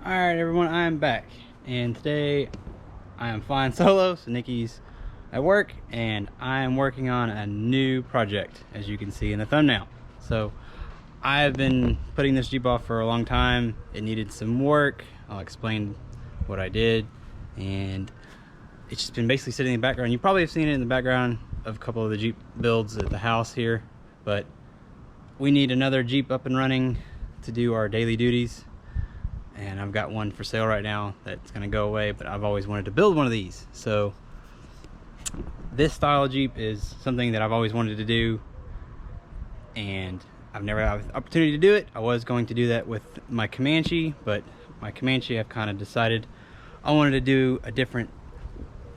Alright everyone, I am back, and today I am flying solo, so Nikki's at work, and I am working on a new project, as you can see in the thumbnail. So I have been putting this Jeep off for a long time. It needed some work. I'll explain what I did, and it's just been basically sitting in the background. You probably have seen it in the background of a couple of the Jeep builds at the house here, but we need another Jeep up and running to do our daily duties. And I've got one for sale right now that's gonna go away, but I've always wanted to build one of these. So this style of Jeep is something that I've always wanted to do, and I've never had the opportunity to do it. I was going to do that with my Comanche, but my Comanche, I've kind of decided I wanted to do a different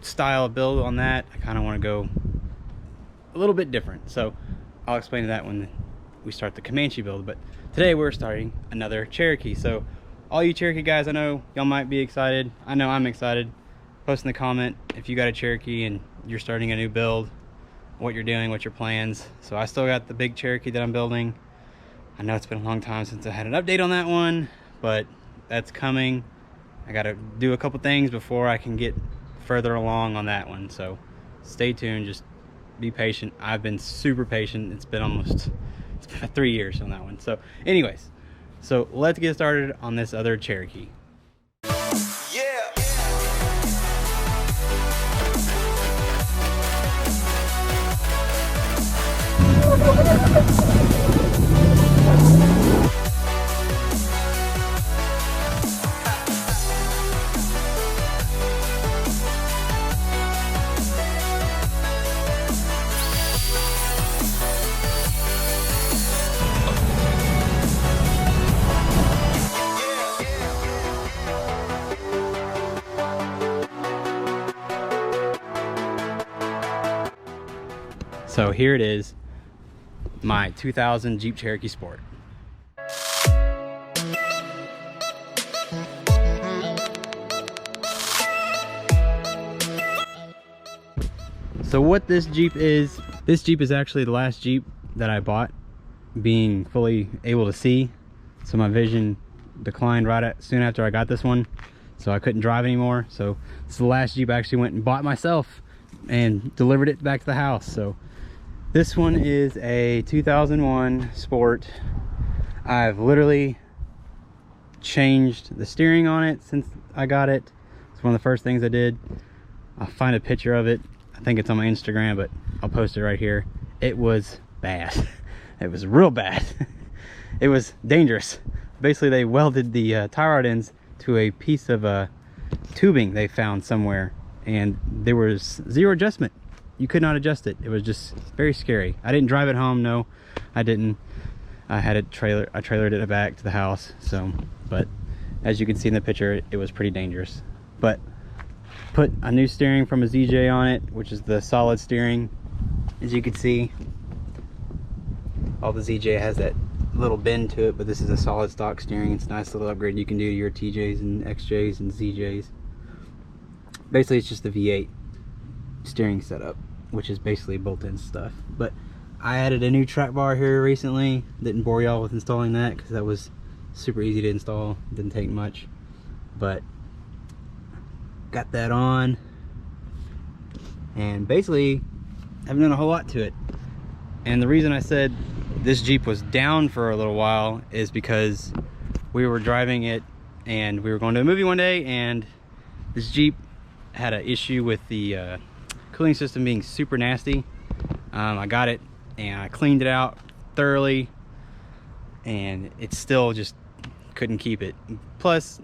style of build on that. I kind of want to go a little bit different. So I'll explain that when we start the Comanche build, but today we're starting another Cherokee. So all you Cherokee guys, I know y'all might be excited. I know I'm excited. Post in the comment if you got a Cherokee and you're starting a new build, what you're doing, what your plans. So I still got the big Cherokee that I'm building. I know it's been a long time since I had an update on that one, but that's coming. I gotta do a couple things before I can get further along on that one. So stay tuned, just be patient. I've been super patient. It's been 3 years on that one. So anyways, so let's get started on this other Cherokee. So here it is, my 2000 Jeep Cherokee Sport. So what this Jeep is actually the last Jeep that I bought, being fully able to see. So my vision declined soon after I got this one, so I couldn't drive anymore. So it's the last Jeep I actually went and bought myself and delivered it back to the house. So this one is a 2001 Sport. I've literally changed the steering on it since I got it. It's one of the first things I did. I'll find a picture of it. I think it's on my Instagram, but I'll post it right here. It was bad. It was real bad. It was dangerous. Basically, they welded the tie rod ends to a piece of tubing they found somewhere, and there was zero adjustment. You could not adjust it. It was just very scary. I didn't drive it home, no, I didn't. I had it I trailered it back to the house. So, but as you can see in the picture, it was pretty dangerous. But put a new steering from a ZJ on it, which is the solid steering. As you can see, all the ZJ has that little bend to it, but this is a solid stock steering. It's a nice little upgrade you can do to your TJs and XJs and ZJs. Basically, it's just the V8 steering setup, which is basically built-in stuff. But I added a new track bar here recently. Didn't bore y'all with installing that because that was super easy to install. Didn't take much, but got that on, and basically haven't done a whole lot to it. And the reason I said this Jeep was down for a little while is because we were driving it and we were going to a movie one day, and this Jeep had an issue with the cooling system being super nasty. I got it and I cleaned it out thoroughly, and it still just couldn't keep it. Plus,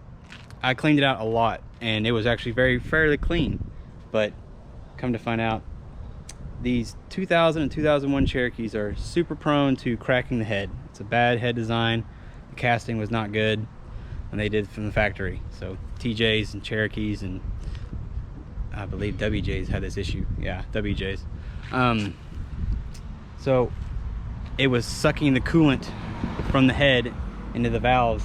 I cleaned it out a lot and it was actually fairly clean. But come to find out, these 2000 and 2001 Cherokees are super prone to cracking the head. It's a bad head design. The casting was not good, and they did from the factory. So TJs and Cherokees, and I believe WJs had this issue. Yeah, WJs. So it was sucking the coolant from the head into the valves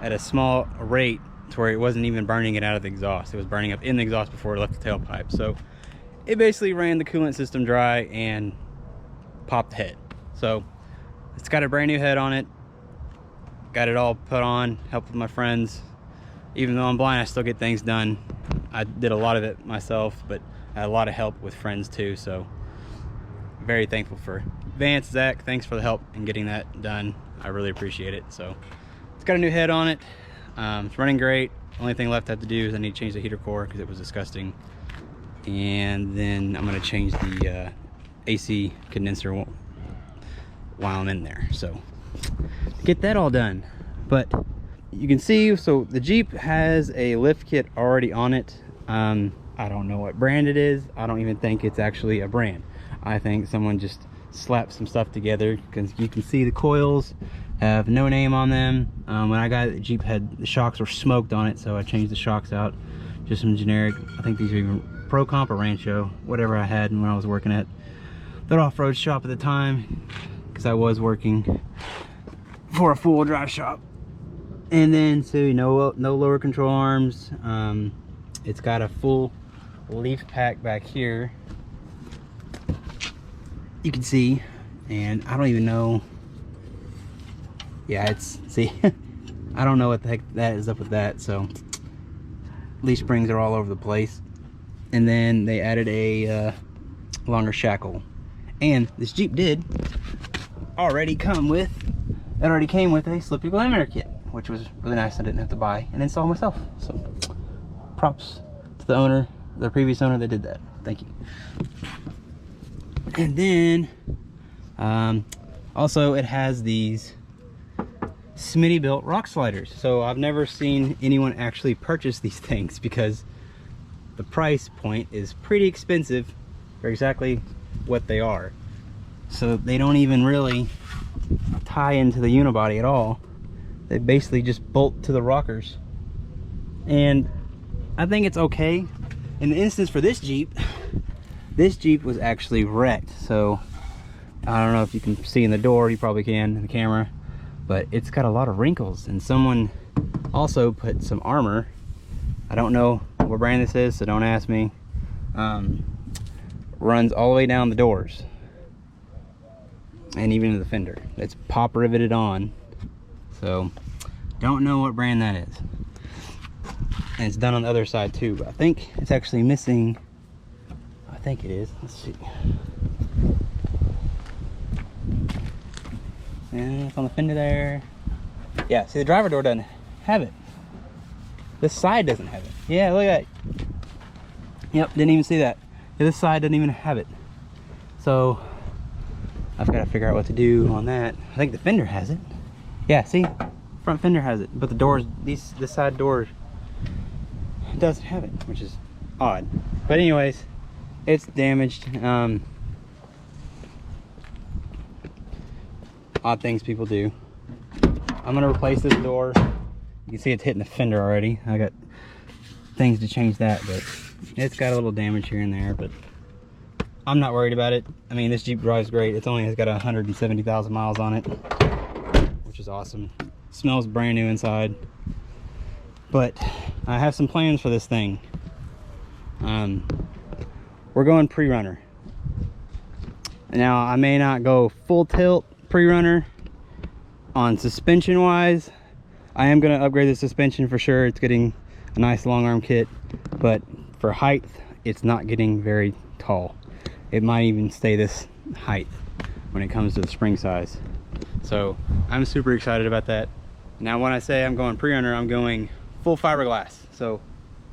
at a small rate to where it wasn't even burning it out of the exhaust. It was burning up in the exhaust before it left the tailpipe. So it basically ran the coolant system dry and popped the head. So it's got a brand new head on it. Got it all put on, helped with my friends. even though I'm blind, I still get things done. I did a lot of it myself, but I had a lot of help with friends too, so very thankful for Vance, Zach. Thanks for the help in getting that done. I really appreciate it. So it's got a new head on it. It's running great. Only thing left I have to do is I need to change the heater core because it was disgusting. And then I'm gonna change the AC condenser while I'm in there. So get that all done. But you can see, so the Jeep has a lift kit already on it. I don't know what brand it is. I don't even think it's actually a brand. I think someone just slapped some stuff together, because you can see the coils have no name on them. When I got it, the Jeep had, the shocks were smoked on it, so I changed the shocks out. Just some generic, I think these are even Pro Comp or Rancho, whatever I had when I was working at that off-road shop at the time, because I was working for a full drive shop. And then, so no lower control arms. It's got a full leaf pack back here, you can see, and I don't even know. Yeah, it's, see, I don't know what the heck that is up with that. So leaf springs are all over the place. And then they added a longer shackle. And this Jeep did already come with, it already came with a slip your glider kit, which was really nice. I didn't have to buy and install myself. So props to the owner, the previous owner that did that. Thank you. And then also it has these Smitty built rock sliders. So I've never seen anyone actually purchase these things, because the price point is pretty expensive for exactly what they are. So they don't even really tie into the unibody at all. They basically just bolt to the rockers. And I think it's okay. In the instance for this Jeep was actually wrecked. So I don't know if you can see in the door, you probably can in the camera, but it's got a lot of wrinkles. And someone also put some armor, I don't know what brand this is, so don't ask me, runs all the way down the doors and even to the fender. It's pop riveted on. So don't know what brand that is. And it's done on the other side too, but I think it's actually missing, I think it is, let's see. And it's on the fender there. Yeah, see, the driver door doesn't have it. This side doesn't have it. Yeah, look at that. Yep, didn't even see that. Yeah, this side doesn't even have it. So I've got to figure out what to do on that. I think the fender has it. Yeah, see, front fender has it, but the doors, this side door doesn't have it, which is odd. But anyways, it's damaged. Odd things people do. I'm gonna replace this door. You can see it's hitting the fender already. I got things to change that, but it's got a little damage here and there, but I'm not worried about it. I mean, this Jeep drives great. It's only has got 170,000 miles on it, which is awesome. Smells brand new inside. But I have some plans for this thing. We're going PreRunner. Now, I may not go full tilt PreRunner on suspension wise. I am going to upgrade the suspension for sure. It's getting a nice long arm kit, but for height, it's not getting very tall. It might even stay this height when it comes to the spring size. So I'm super excited about that. Now, when I say I'm going PreRunner, I'm going full fiberglass. So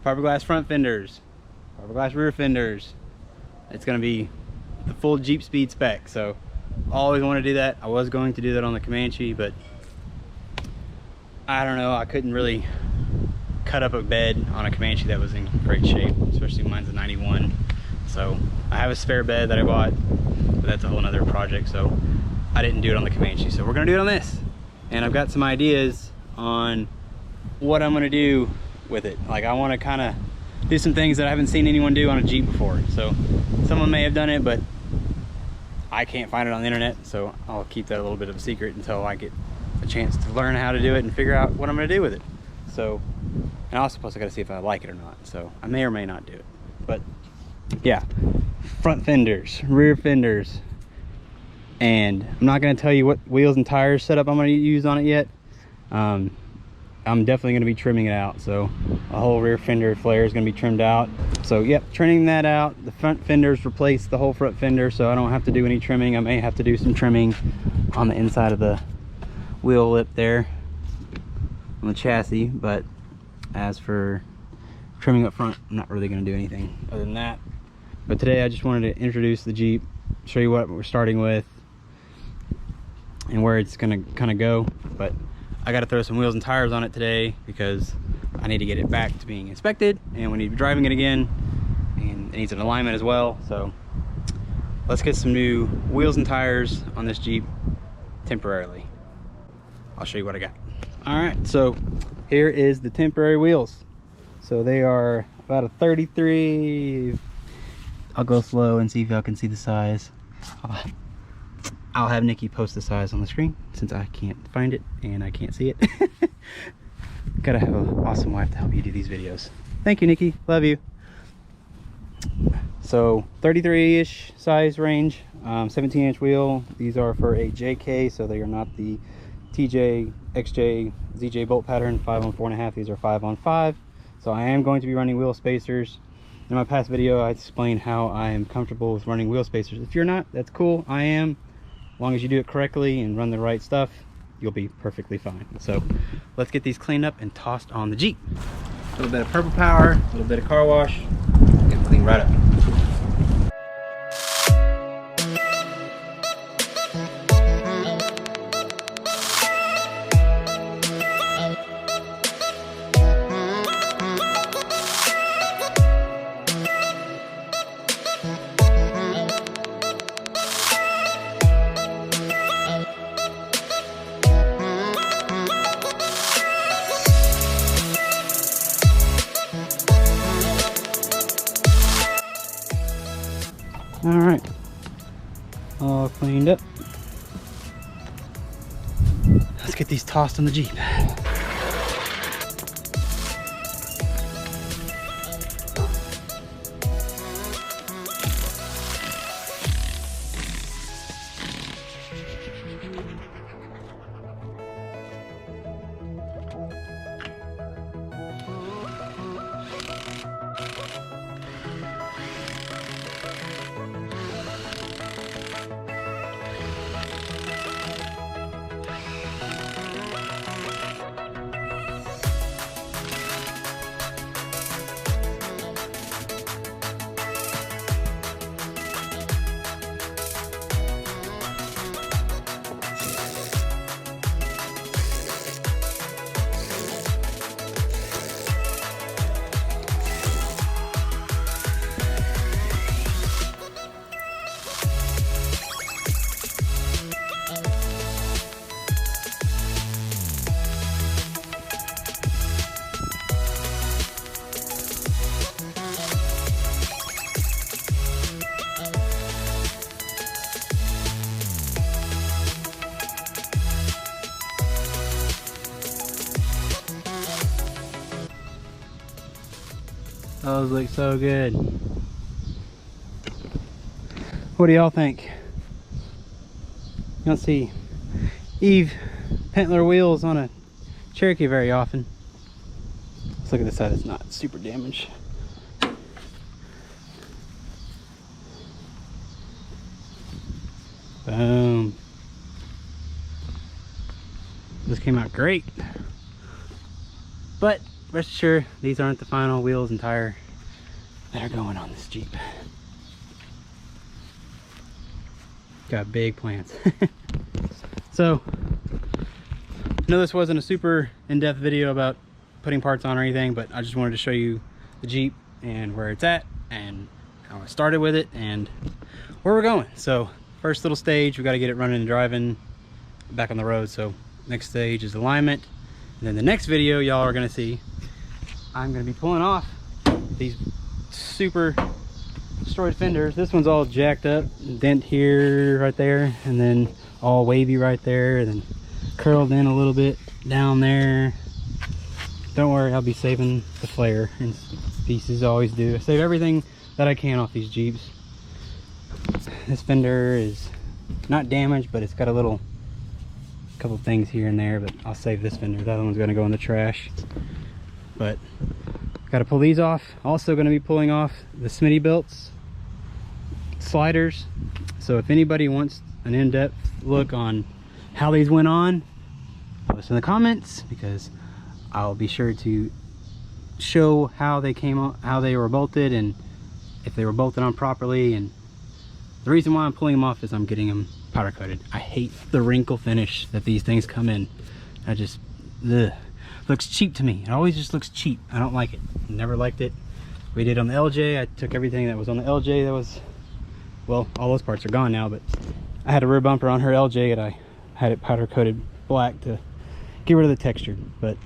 fiberglass front fenders, fiberglass rear fenders. It's going to be the full Jeep speed spec. So I always want to do that. I was going to do that on the Comanche, but I don't know, I couldn't really cut up a bed on a Comanche that was in great shape, especially mine's a 91. So I have a spare bed that I bought, but that's a whole nother project, so I didn't do it on the Comanche. So we're gonna do it on this. And I've got some ideas on what I'm gonna do with it. Like, I wanna kinda do some things that I haven't seen anyone do on a Jeep before. So someone may have done it, but I can't find it on the internet, so I'll keep that a little bit of a secret until I get a chance to learn how to do it and figure out what I'm gonna do with it. So, and also plus I gotta see if I like it or not. So I may or may not do it, but yeah, front fenders, rear fenders, and I'm not gonna tell you what wheels and tires setup I'm gonna use on it yet. I'm I'm definitely going to be trimming it out. So a whole rear fender flare is going to be trimmed out. So yep, trimming that out. The front fenders replace the whole front fender, so I don't have to do any trimming. I may have to do some trimming on the inside of the wheel lip there on the chassis, but as for trimming up front, I'm not really going to do anything other than that. But today I just wanted to introduce the Jeep, show you what we're starting with and where it's going to kind of go. But I got to throw some wheels and tires on it today because I need to get it back to being inspected, and we need to be driving it again, and it needs an alignment as well. So let's get some new wheels and tires on this Jeep temporarily. I'll show you what I got. All right, so here is the temporary wheels. So they are about a 33. I'll go slow and see if y'all can see the size. I'll have Nikki post the size on the screen since I can't find it and I can't see it. Gotta have an awesome wife to help you do these videos. Thank you, Nikki. Love you. So 33-ish size range, 17-inch wheel. These are for a JK, so they are not the TJ, XJ, ZJ bolt pattern 5 on 4.5. These are 5 on 5. So I am going to be running wheel spacers. In my past video, I explained how I am comfortable with running wheel spacers. If you're not, that's cool. I am. As long as you do it correctly and run the right stuff, you'll be perfectly fine. So let's get these cleaned up and tossed on the Jeep. A little bit of purple power, a little bit of car wash, get them cleaned right up. All right, all cleaned up. Let's get these tossed on the Jeep. Those look so good. What do y'all think? You don't see Eve Pentler wheels on a Cherokee very often. Let's look at the side, it's not super damaged. Boom. This came out great. But rest assured, these aren't the final wheels and tire that are going on this Jeep. Got big plans. So, I know this wasn't a super in-depth video about putting parts on or anything, but I just wanted to show you the Jeep and where it's at and how I started with it and where we're going. So, first little stage, we got to get it running and driving back on the road. So, next stage is alignment. And then the next video y'all are going to see, I'm going to be pulling off these super destroyed fenders. This one's all jacked up, dent here, right there, and then all wavy right there, and then curled in a little bit down there. Don't worry, I'll be saving the flare in pieces. I always do. I save everything that I can off these Jeeps. This fender is not damaged, but it's got a little couple things here and there, but I'll save this fender. The other one's gonna go in the trash. But gotta pull these off. Also gonna be pulling off the Smittybilts sliders. So if anybody wants an in-depth look on how these went on, post in the comments, because I'll be sure to show how they came on, how they were bolted, and if they were bolted on properly. And the reason why I'm pulling them off is I'm getting them powder coated. I hate the wrinkle finish that these things come in. I just, ugh. Looks cheap to me. It always just looks cheap. I don't like it. Never liked it. We did on the LJ. I took everything that was on the LJ that was, well, all those parts are gone now, but I had a rear bumper on her LJ and I had it powder coated black to get rid of the texture. But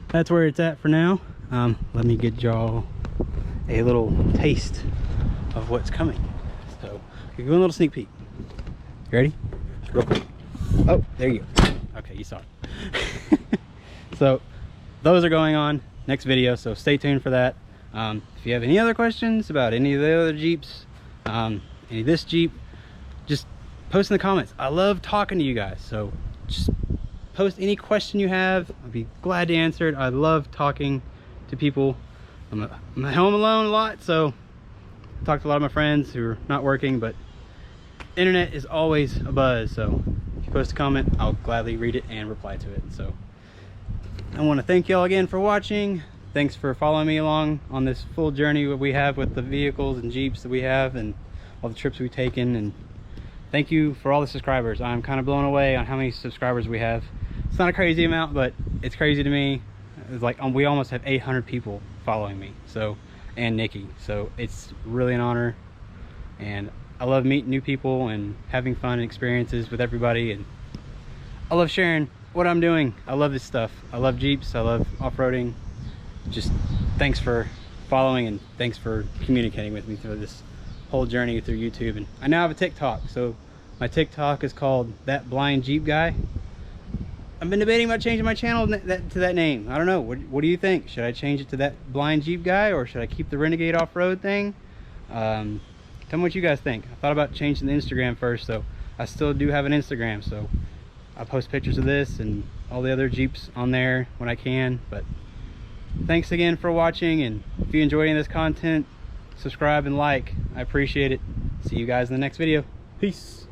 that's where it's at for now. Let me get y'all a little taste of what's coming. So give you a little sneak peek. You ready? Real quick. Oh, there you go. Okay, you saw it. So those are going on next video, so stay tuned for that. If you have any other questions about any of the other Jeeps, any of this Jeep, just post in the comments. I love talking to you guys, so just post any question you have. I'll be glad to answer it. I love talking to people. I'm at home alone a lot, so I talk to a lot of my friends who are not working, but internet is always a buzz. So if you post a comment, I'll gladly read it and reply to it. So I want to thank y'all again for watching. Thanks for following me along on this full journey that we have with the vehicles and Jeeps that we have and all the trips we've taken. And thank you for all the subscribers. I'm kind of blown away on how many subscribers we have. It's not a crazy amount, but it's crazy to me. It's like we almost have 800 people following me, so, and Nikki. So it's really an honor, and I love meeting new people and having fun and experiences with everybody, and I love sharing what I'm doing. I love this stuff. I love Jeeps. I love off-roading. Just thanks for following, and thanks for communicating with me through this whole journey through YouTube. And I now have a TikTok, so my TikTok is called That Blind Jeep Guy. I've been debating about changing my channel to that name. I don't know. What do you think? Should I change it to That Blind Jeep Guy, or should I keep the Renegade off-road thing? Tell me what you guys think. I thought about changing the Instagram first, so I still do have an Instagram, so I post pictures of this and all the other Jeeps on there when I can. But thanks again for watching, and if you enjoyed any of this content, subscribe and like. I appreciate it. See you guys in the next video. Peace.